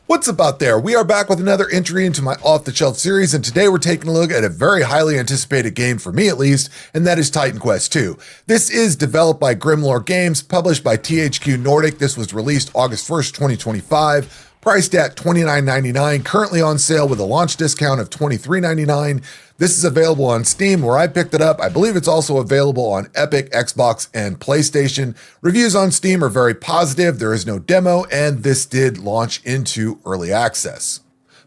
What's up out there? We are back with another entry into my off-the-shelf series, and today we're taking a look at a very highly anticipated game, for me at least, and that is Titan Quest II. This is developed by Grimlore Games, published by THQ Nordic. This was released August 1st, 2025. Priced at $29.99, currently on sale with a launch discount of $23.99. This is available on Steam, where I picked it up. I believe it's also available on Epic, Xbox, and PlayStation. Reviews on Steam are very positive. There is no demo, and this did launch into early access.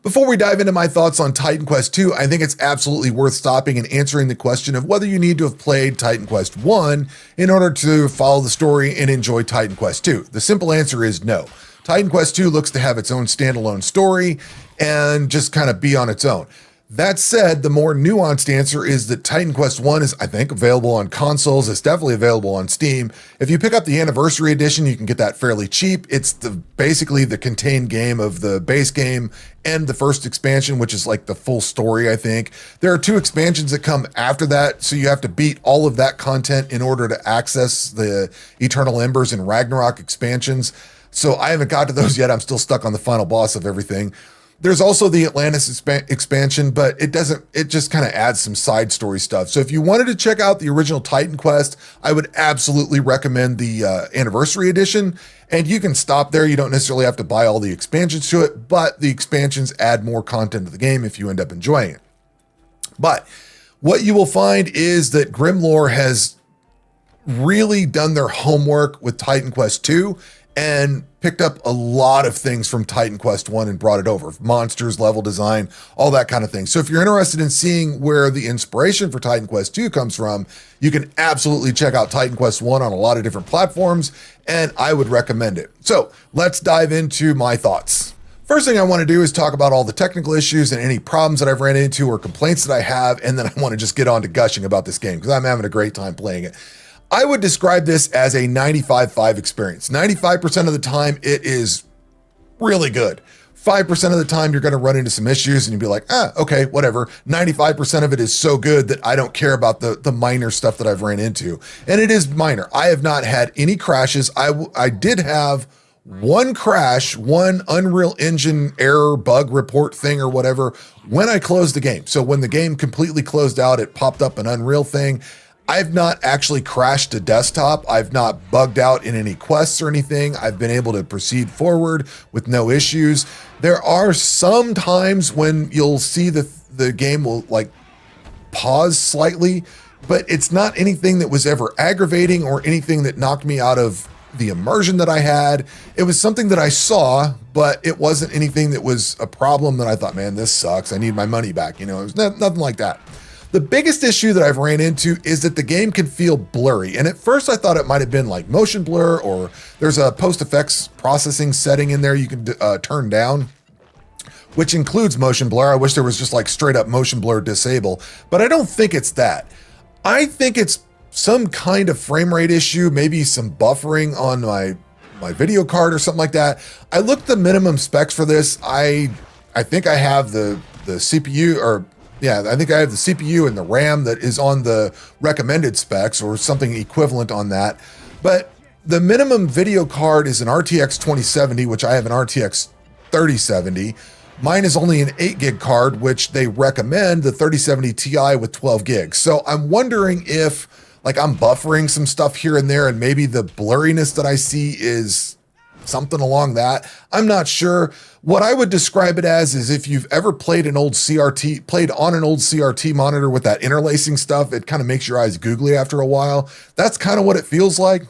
Before we dive into my thoughts on Titan Quest II, I think it's absolutely worth stopping and answering the question of whether you need to have played Titan Quest I in order to follow the story and enjoy Titan Quest II. The simple answer is no. Titan Quest II looks to have its own standalone story and just kind of be on its own. That said, the more nuanced answer is that Titan Quest I is, I think, available on consoles. It's definitely available on Steam. If you pick up the Anniversary Edition, you can get that fairly cheap. It's basically the contained game of the base game and the first expansion, which is like the full story, I think. There are two expansions that come after that, so you have to beat all of that content in order to access the Eternal Embers and Ragnarok expansions. So I haven't got to those yet. I'm still stuck on the final boss of everything. There's also the Atlantis expansion, but it just kind of adds some side story stuff. So if you wanted to check out the original Titan Quest, I would absolutely recommend the Anniversary Edition. And you can stop there. You don't necessarily have to buy all the expansions to it, but the expansions add more content to the game if you end up enjoying it. But what you will find is that Grimlore has really done their homework with Titan Quest II and picked up a lot of things from Titan Quest I and brought it over. Monsters, level design, all that kind of thing. So if you're interested in seeing where the inspiration for Titan Quest II comes from, you can absolutely check out Titan Quest I on a lot of different platforms, and I would recommend it. So let's dive into my thoughts. First thing I want to do is talk about all the technical issues and any problems that I've ran into or complaints that I have, and then I want to just get on to gushing about this game because I'm having a great time playing it. I would describe this as a 95-5 experience. 95% of the time, it is really good. 5% of the time, you're going to run into some issues and you'll be like, okay, whatever. 95% of it is so good that I don't care about the minor stuff that I've ran into. And it is minor. I have not had any crashes. I did have one crash, one Unreal Engine error bug report thing or whatever when I closed the game. So when the game completely closed out, it popped up an Unreal thing. I've not actually crashed a desktop. I've not bugged out in any quests or anything. I've been able to proceed forward with no issues. There are some times when you'll see the game will like pause slightly, but it's not anything that was ever aggravating or anything that knocked me out of the immersion that I had. It was something that I saw, but it wasn't anything that was a problem that I thought, man, this sucks. I need my money back. You know, it was nothing like that. The biggest issue that I've ran into is that the game can feel blurry. And at first I thought it might have been like motion blur, or there's a post-effects processing setting in there you can turn down, which includes motion blur. I wish there was just like straight up motion blur disable, but I don't think it's that. I think it's some kind of frame rate issue, maybe some buffering on my video card or something like that. I looked the minimum specs for this. I think I have the CPU, or yeah, I think I have the CPU and the RAM that is on the recommended specs or something equivalent on that. But the minimum video card is an RTX 2070, which I have an RTX 3070. Mine is only an 8 gig card, which they recommend the 3070 Ti with 12 gigs. So I'm wondering if like I'm buffering some stuff here and there, and maybe the blurriness that I see is something along that. I'm not sure. What I would describe it as is if you've ever played on an old CRT monitor with that interlacing stuff, it kind of makes your eyes googly after a while. That's kind of what it feels like.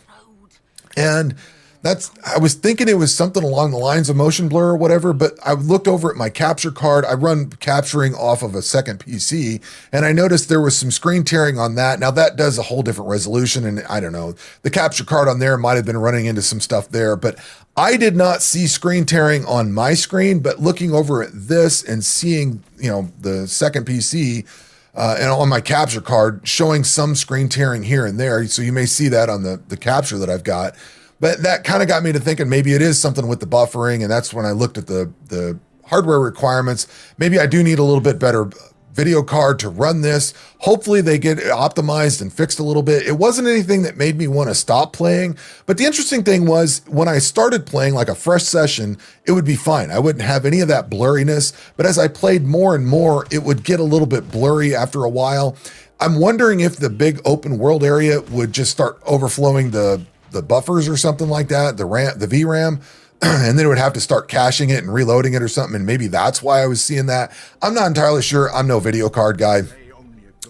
And I was thinking it was something along the lines of motion blur or whatever, but I looked over at my capture card. I run capturing off of a second PC, and I noticed there was some screen tearing on that. Now that does a whole different resolution, and I don't know, the capture card on there might have been running into some stuff there, but I did not see screen tearing on my screen. But looking over at this and seeing, the second PC and on my capture card showing some screen tearing here and there. So you may see that on the capture that I've got. But that kind of got me to thinking maybe it is something with the buffering, and that's when I looked at the hardware requirements. Maybe I do need a little bit better video card to run this. Hopefully they get it optimized and fixed a little bit. It wasn't anything that made me want to stop playing, but the interesting thing was when I started playing like a fresh session, it would be fine. I wouldn't have any of that blurriness, but as I played more and more, it would get a little bit blurry after a while. I'm wondering if the big open world area would just start overflowing the buffers or something like that, the VRAM, and then it would have to start caching it and reloading it or something. And maybe that's why I was seeing that. I'm not entirely sure. I'm no video card guy,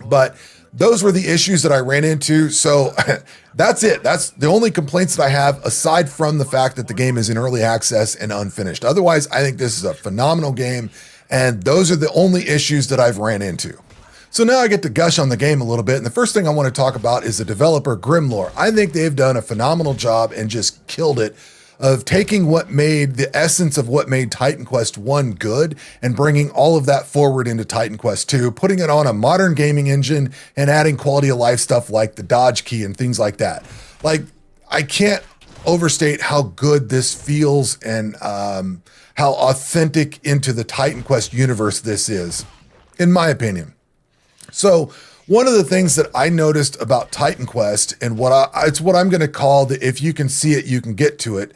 but those were the issues that I ran into. So that's it. That's the only complaints that I have, aside from the fact that the game is in early access and unfinished. Otherwise, I think this is a phenomenal game. And those are the only issues that I've ran into. So now I get to gush on the game a little bit. And the first thing I want to talk about is the developer Grimlore. I think they've done a phenomenal job and just killed it of taking what made the essence of what made Titan Quest 1 good and bringing all of that forward into Titan Quest 2, putting it on a modern gaming engine and adding quality of life stuff like the dodge key and things like that. Like, I can't overstate how good this feels and how authentic into the Titan Quest universe this is, in my opinion. So one of the things that I noticed about Titan Quest and it's what I'm going to call the if you can see it, you can get to it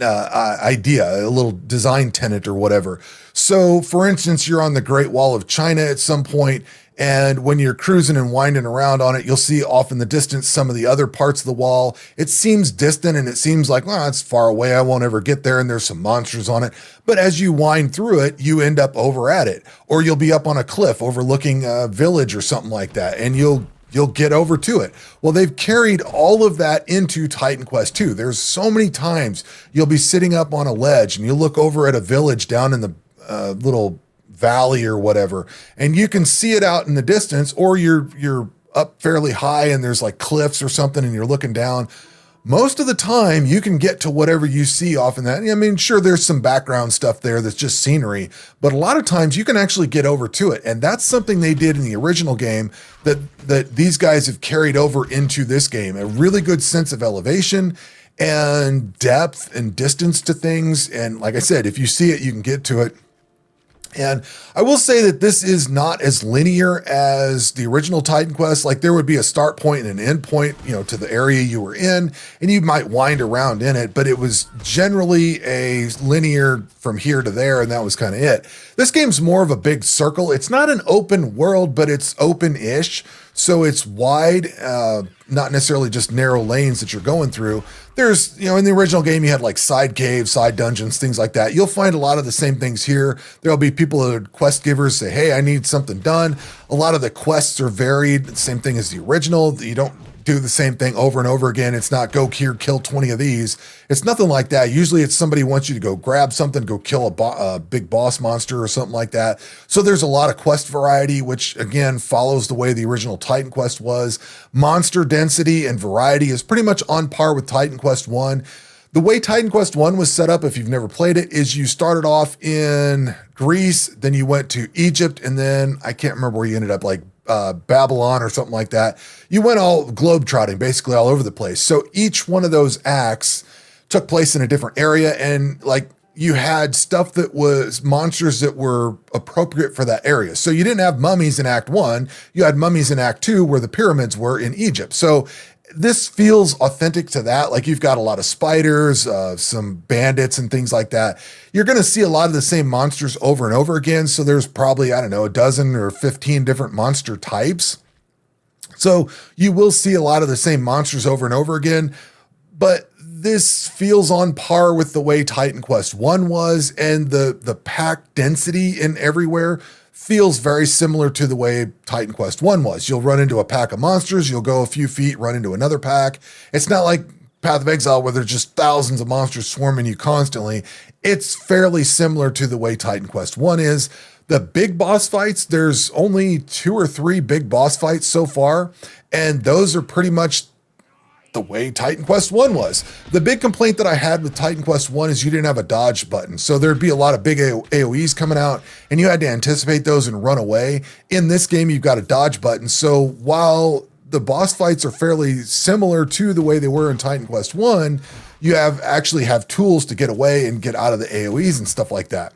idea, a little design tenet or whatever. So for instance, you're on the Great Wall of China at some point, and when you're cruising and winding around on it, you'll see off in the distance some of the other parts of the wall. It seems distant and it seems like, well, it's far away, I won't ever get there, and there's some monsters on it. But as you wind through it, you end up over at it. Or you'll be up on a cliff overlooking a village or something like that, and you'll get over to it. Well, they've carried all of that into Titan Quest 2. There's so many times you'll be sitting up on a ledge and you look over at a village down in the little valley or whatever, and you can see it out in the distance, or you're up fairly high and there's like cliffs or something and you're looking down. Most of the time you can get to whatever you see off in that. I mean, sure, there's some background stuff there that's just scenery, but a lot of times you can actually get over to it. And that's something they did in the original game that these guys have carried over into this game. A really good sense of elevation and depth and distance to things. And like I said, if you see it, you can get to it. And I will say that this is not as linear as the original Titan Quest. Like, there would be a start point and an end point, to the area you were in, and you might wind around in it, but it was generally a linear from here to there, and that was kind of it. This game's more of a big circle. It's not an open world, but it's open-ish. So it's wide, not necessarily just narrow lanes that you're going through. There's, in the original game, you had like side caves, side dungeons, things like that. You'll find a lot of the same things here. There'll be people that are quest givers say, hey, I need something done. A lot of the quests are varied. Same thing as the original. You don't do the same thing over and over again. It's not go here, kill 20 of these. It's nothing like that. Usually it's somebody wants you to go grab something, go kill a big boss monster or something like that. So there's a lot of quest variety, which again follows the way the original Titan Quest was. Monster density and variety is pretty much on par with Titan Quest 1. The way Titan Quest 1 was set up, if you've never played it, is you started off in Greece, then you went to Egypt, and then I can't remember where you ended up, like Babylon or something like that. You went all globetrotting, basically all over the place. So each one of those acts took place in a different area, and like you had stuff that was monsters that were appropriate for that area. So you didn't have mummies in Act 1, you had mummies in Act 2 where the pyramids were in Egypt. So this feels authentic to that. Like, you've got a lot of spiders, some bandits and things like that. You're going to see a lot of the same monsters over and over again. So there's probably, I don't know, a dozen or 15 different monster types. So you will see a lot of the same monsters over and over again, but this feels on par with the way Titan Quest 1 was, and the pack density in everywhere feels very similar to the way Titan Quest 1 was. You'll run into a pack of monsters, you'll go a few feet, run into another pack. It's not like Path of Exile where there's just thousands of monsters swarming you constantly. It's fairly similar to the way Titan Quest 1 is. The big boss fights, there's only 2 or 3 big boss fights so far, and those are pretty much the way Titan Quest 1 was. The big complaint that I had with Titan Quest 1 is you didn't have a dodge button. So there'd be a lot of big AoEs coming out and you had to anticipate those and run away. In this game, you've got a dodge button. So while the boss fights are fairly similar to the way they were in Titan Quest 1, you actually have tools to get away and get out of the AoEs and stuff like that.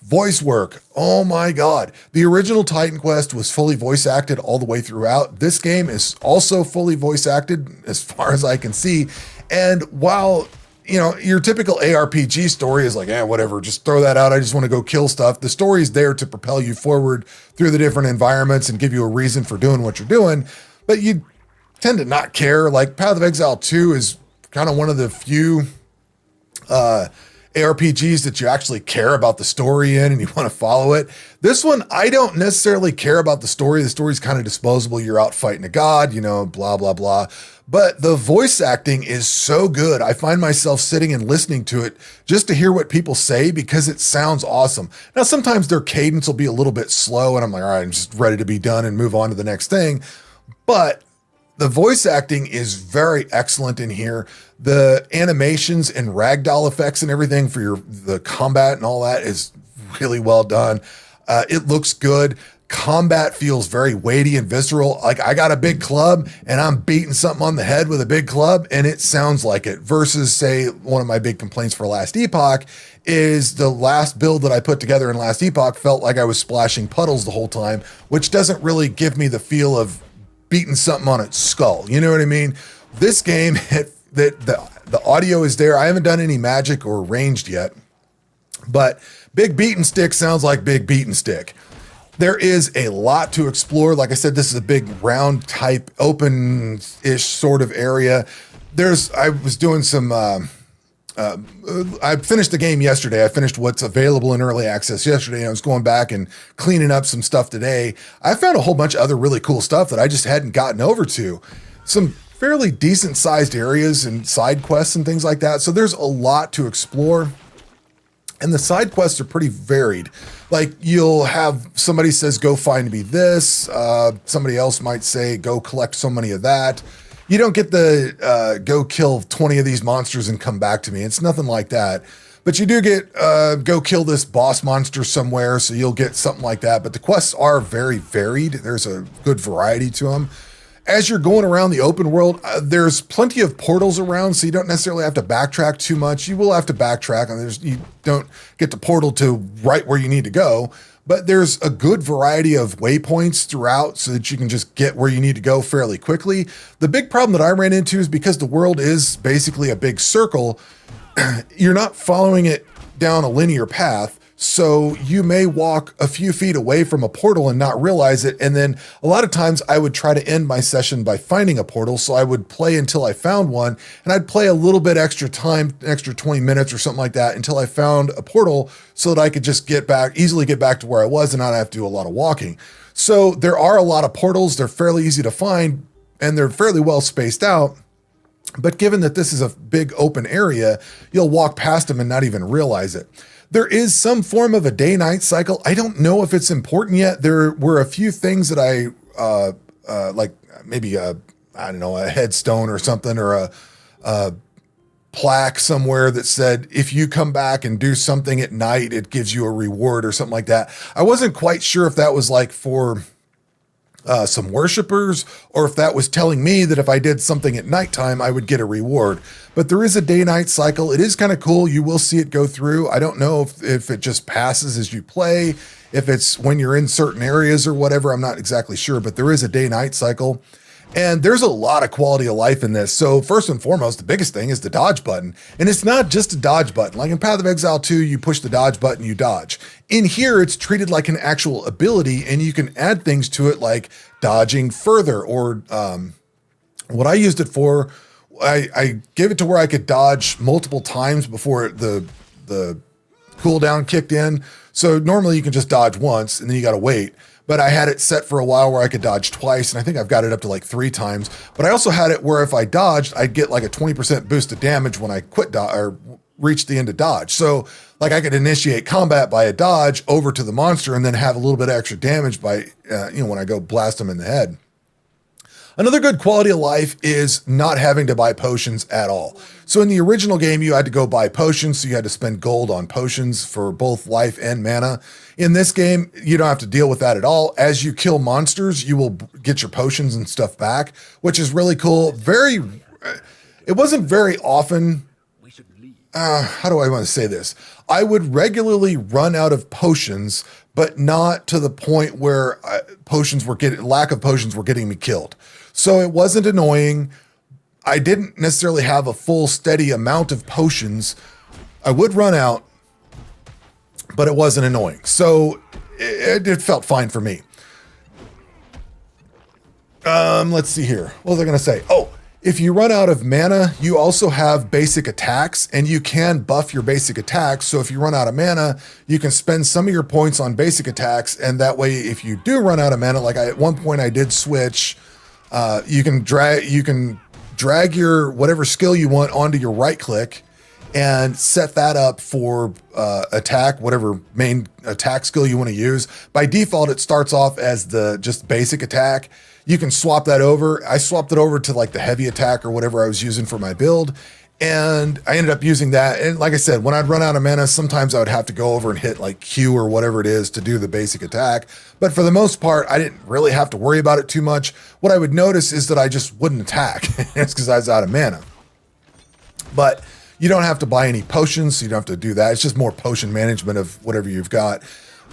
Voice work. Oh my God. The original Titan Quest was fully voice acted all the way throughout. This game is also fully voice acted as far as I can see. And while, you know, your typical ARPG story is like, whatever, just throw that out. I just want to go kill stuff. The story is there to propel you forward through the different environments and give you a reason for doing what you're doing. But you tend to not care. Like Path of Exile 2 is kind of one of the few ARPGs that you actually care about the story in and you want to follow it. This one, I don't necessarily care about the story. The story's kind of disposable. You're out fighting a god, you know, blah, blah, blah. But the voice acting is so good. I find myself sitting and listening to it just to hear what people say because it sounds awesome. Now, sometimes their cadence will be a little bit slow and I'm like, all right, I'm just ready to be done and move on to the next thing. But the voice acting is very excellent in here. The animations and ragdoll effects and everything for the combat and all that is really well done. It looks good. Combat feels very weighty and visceral. Like I got a big club and I'm beating something on the head with a big club and it sounds like it, versus say one of my big complaints for Last Epoch is the last build that I put together in Last Epoch felt like I was splashing puddles the whole time, which doesn't really give me the feel of beating something on its skull. You know what I mean? This game, the audio is there. I haven't done any magic or ranged yet, but Big Beaten Stick sounds like Big Beaten Stick. There is a lot to explore. Like I said, this is a big round type, open-ish sort of area. I was doing some, I finished the game yesterday. I finished what's available in early access yesterday, and I was going back and cleaning up some stuff today. I found a whole bunch of other really cool stuff that I just hadn't gotten over to. Some fairly decent sized areas and side quests and things like that. So there's a lot to explore. And the side quests are pretty varied. Like you'll have somebody says, go find me this. Somebody else might say, go collect so many of that. You don't get the go kill 20 of these monsters and come back to me. It's nothing like that. But you do get go kill this boss monster somewhere. So you'll get something like that. But the quests are very varied. There's a good variety to them. As you're going around the open world, there's plenty of portals around, so you don't necessarily have to backtrack too much. You will have to backtrack, and you don't get the portal to right where you need to go, but there's a good variety of waypoints throughout so that you can just get where you need to go fairly quickly. The big problem that I ran into is because the world is basically a big circle, you're not following it down a linear path. So you may walk a few feet away from a portal and not realize it. And then a lot of times I would try to end my session by finding a portal. So I would play until I found one, and I'd play a little bit extra time, extra 20 minutes or something like that until I found a portal so that I could just easily get back to where I was and not have to do a lot of walking. So there are a lot of portals. They're fairly easy to find and they're fairly well spaced out. But given that this is a big open area, you'll walk past them and not even realize it. There is some form of a day-night cycle. I don't know if it's important yet. There were a few things that I like, maybe a headstone or something, or a plaque somewhere that said, if you come back and do something at night, it gives you a reward or something like that. I wasn't quite sure if that was like for some worshipers, or if that was telling me that if I did something at nighttime, I would get a reward. But there is a day-night cycle. It is kind of cool. You will see it go through. I don't know if it just passes as you play, if it's when you're in certain areas or whatever. I'm not exactly sure, but there is a day-night cycle. And there's a lot of quality of life in this. So first and foremost, the biggest thing is the dodge button. And it's not just a dodge button. Like in Path of Exile 2, you push the dodge button, you dodge. In here, it's treated like an actual ability, and you can add things to it like dodging further, or what I used it for, I gave it to where I could dodge multiple times before the cooldown kicked in. So normally you can just dodge once and then you got to wait. But I had it set for a while where I could dodge twice, and I think I've got it up to like 3 times. But I also had it where if I dodged, I'd get like a 20% boost of damage when I or reached the end of dodge. So like I could initiate combat by a dodge over to the monster and then have a little bit of extra damage by, when I go blast them in the head. Another good quality of life is not having to buy potions at all. So in the original game, you had to go buy potions, so you had to spend gold on potions for both life and mana. In this game, you don't have to deal with that at all. As you kill monsters, you will get your potions and stuff back, which is really cool. It wasn't very often. How do I want to say this? I would regularly run out of potions, but not to the point where lack of potions were getting me killed. So it wasn't annoying. I didn't necessarily have a full steady amount of potions. I would run out, but it wasn't annoying. So it felt fine for me. Let's see here. What was I going to say? Oh, if you run out of mana, you also have basic attacks, and you can buff your basic attacks. So if you run out of mana, you can spend some of your points on basic attacks, and that way, if you do run out of mana, like at one point I did switch, you can drag your whatever skill you want onto your right click and set that up for attack, whatever main attack skill you want to use. By default, it starts off as the just basic attack. You can swap that over. I swapped it over to like the heavy attack or whatever I was using for my build. And I ended up using that. And like I said, when I'd run out of mana, sometimes I would have to go over and hit like Q or whatever it is to do the basic attack. But for the most part, I didn't really have to worry about it too much. What I would notice is that I just wouldn't attack. It's because I was out of mana. But you don't have to buy any potions, so you don't have to do that. It's just more potion management of whatever you've got.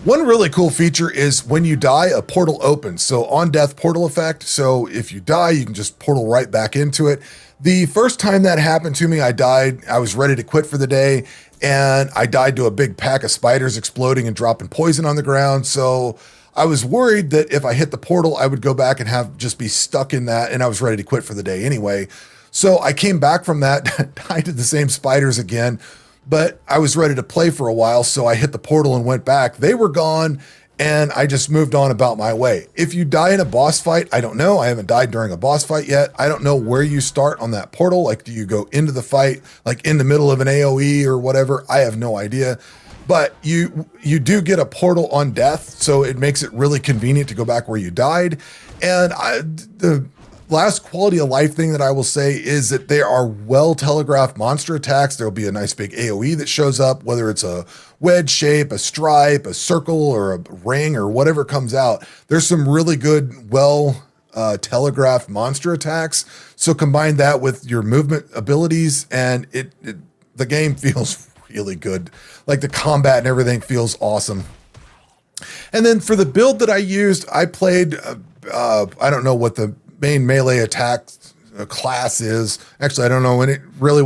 One really cool feature is when you die, a portal opens. So on death portal effect. So if you die, you can just portal right back into it. The first time that happened to me, I died. I was ready to quit for the day, and I died to a big pack of spiders exploding and dropping poison on the ground. So I was worried that if I hit the portal, I would go back and just be stuck in that, and I was ready to quit for the day anyway. So I came back from that, died to the same spiders again, but I was ready to play for a while, so I hit the portal and went back. They were gone, and I just moved on about my way. If you die in a boss fight, I don't know. I haven't died during a boss fight yet. I don't know where you start on that portal. Like, do you go into the fight, like in the middle of an AoE or whatever? I have no idea. But you do get a portal on death, so it makes it really convenient to go back where you died. And the last quality of life thing that I will say is that there are well telegraphed monster attacks. There'll be a nice big AoE that shows up, whether it's a wedge shape, a stripe, a circle, or a ring, or whatever comes out. There's some really good, well telegraphed monster attacks. So combine that with your movement abilities, and the game feels really good. Like the combat and everything feels awesome. And then for the build that I used, I played, I don't know what the main melee attack class is. Actually, I don't know what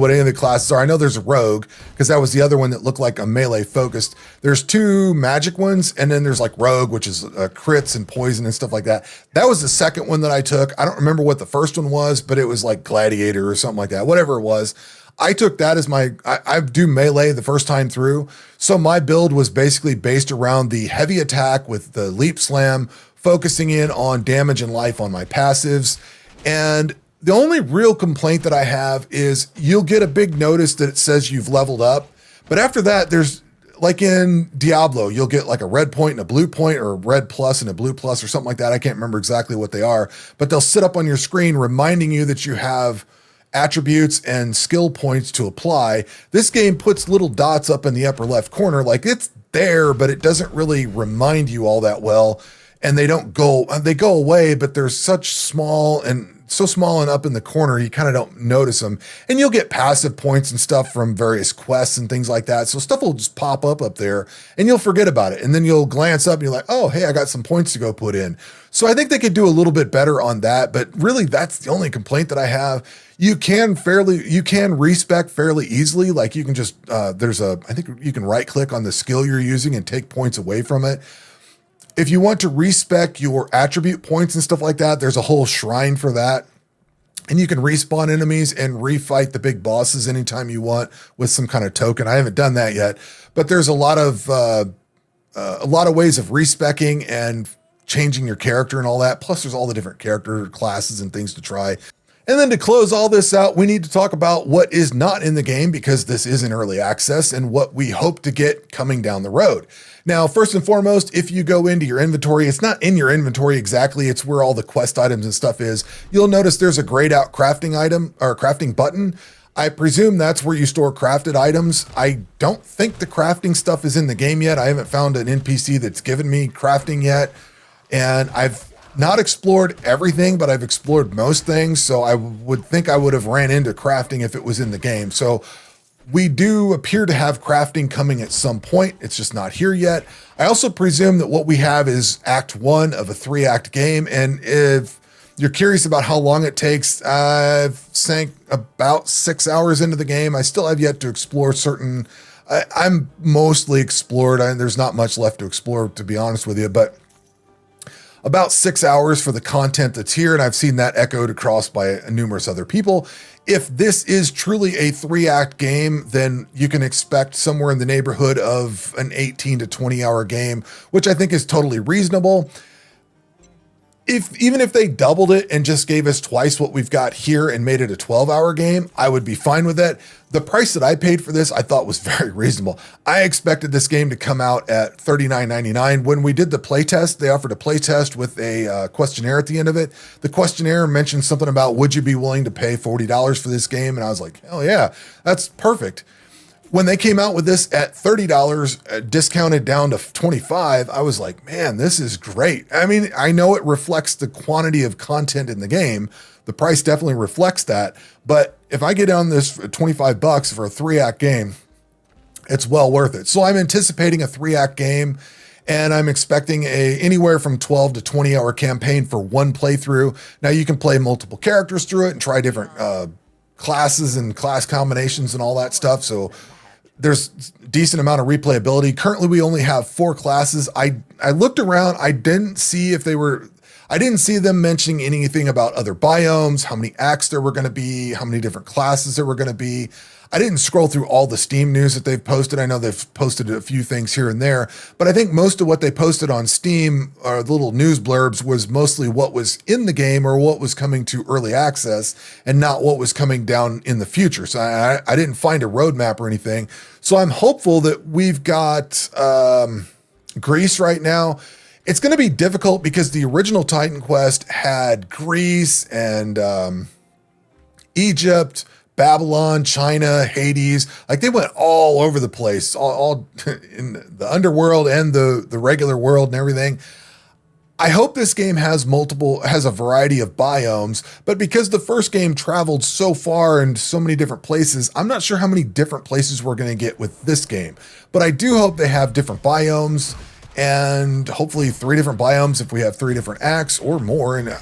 any of the classes are. I know there's a rogue, because that was the other one that looked like a melee focused. There's two magic ones, and then there's like rogue, which is crits and poison and stuff like that. That was the second one that I took. I don't remember what the first one was, but it was like gladiator or something like that, whatever it was. I took that as I do melee the first time through. So my build was basically based around the heavy attack with the leap slam, focusing in on damage and life on my passives. And the only real complaint that I have is you'll get a big notice that it says you've leveled up. But after that, there's like in Diablo, you'll get like a red point and a blue point, or a red plus and a blue plus or something like that. I can't remember exactly what they are, but they'll sit up on your screen reminding you that you have attributes and skill points to apply. This game puts little dots up in the upper left corner. Like it's there, but it doesn't really remind you all that well. And they go away, but they're so small and up in the corner, you kind of don't notice them. And you'll get passive points and stuff from various quests and things like that. So stuff will just pop up there, and you'll forget about it. And then you'll glance up and you're like, oh, hey, I got some points to go put in. So I think they could do a little bit better on that. But really, that's the only complaint that I have. You can respec fairly easily. Like you can just, I think you can right click on the skill you're using and take points away from it. If you want to respec your attribute points and stuff like that, there's a whole shrine for that. And you can respawn enemies and refight the big bosses anytime you want with some kind of token. I haven't done that yet, but there's a lot of ways of respecing and changing your character and all that. Plus there's all the different character classes and things to try. And then to close all this out, we need to talk about what is not in the game, because this is in early access, and what we hope to get coming down the road. Now, first and foremost, if you go into your inventory, it's not in your inventory exactly, it's where all the quest items and stuff is. You'll notice there's a grayed out crafting item or crafting button. I presume that's where you store crafted items. I don't think the crafting stuff is in the game yet. I haven't found an NPC that's given me crafting yet. And I've not explored everything, but I've explored most things. So I would think I would have ran into crafting if it was in the game. So We do appear to have crafting coming at some point. It's just not here yet. I also presume that what we have is Act 1 of a 3-act game. And if you're curious about how long it takes, I've sank about 6 hours into the game. I still have yet to explore certain... I'm mostly explored. There's not much left to explore, to be honest with you, but about 6 hours for the content that's here, and I've seen that echoed across by numerous other people. If this is truly a 3-act game, then you can expect somewhere in the neighborhood of an 18 to 20 hour game, which I think is totally reasonable. Even if they doubled it and just gave us twice what we've got here and made it a 12-hour game, I would be fine with that. The price that I paid for this, I thought was very reasonable. I expected this game to come out at $39.99. When we did the playtest, they offered a playtest with a questionnaire at the end of it. The questionnaire mentioned something about, would you be willing to pay $40 for this game? And I was like, hell yeah, that's perfect. When they came out with this at $30, discounted down to $25, I was like, man, this is great. I mean, I know it reflects the quantity of content in the game. The price definitely reflects that. But if I get on this for $25 for a 3-act game, it's well worth it. So I'm anticipating a 3-act game, and I'm expecting anywhere from 12 to 20 hour campaign for one playthrough. Now you can play multiple characters through it and try different classes and class combinations and all that stuff. So there's decent amount of replayability. Currently, we only have 4 classes. I looked around. I didn't see them mentioning anything about other biomes, how many acts there were going to be, how many different classes there were going to be. I didn't scroll through all the Steam news that they've posted. I know they've posted a few things here and there, but I think most of what they posted on Steam, or the little news blurbs, was mostly what was in the game or what was coming to early access and not what was coming down in the future. So I didn't find a roadmap or anything. So I'm hopeful that we've got Greece right now. It's going to be difficult because the original Titan Quest had Greece and Egypt, Babylon, China, Hades. Like, they went all over the place, all in the underworld and the regular world and everything. I hope this game has a variety of biomes, but because the first game traveled so far and so many different places, I'm not sure how many different places we're going to get with this game. But I do hope they have different biomes, and hopefully 3 different biomes if we have 3 different acts or more. And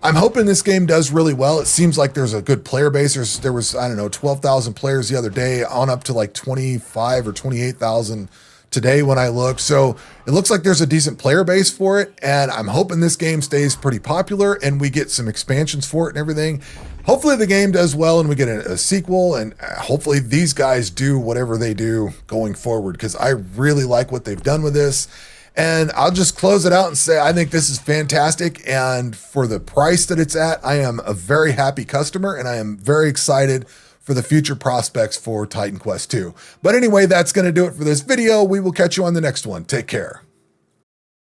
I'm hoping this game does really well. It seems like there's a good player base. There was, I don't know, 12,000 players the other day, on up to like 25 or 28,000 today when I looked. So it looks like there's a decent player base for it. And I'm hoping this game stays pretty popular and we get some expansions for it and everything. Hopefully the game does well and we get a sequel, and hopefully these guys do whatever they do going forward, because I really like what they've done with this. And I'll just close it out and say, I think this is fantastic. And for the price that it's at, I am a very happy customer, and I am very excited for the future prospects for Titan Quest 2. But anyway, that's going to do it for this video. We will catch you on the next one. Take care.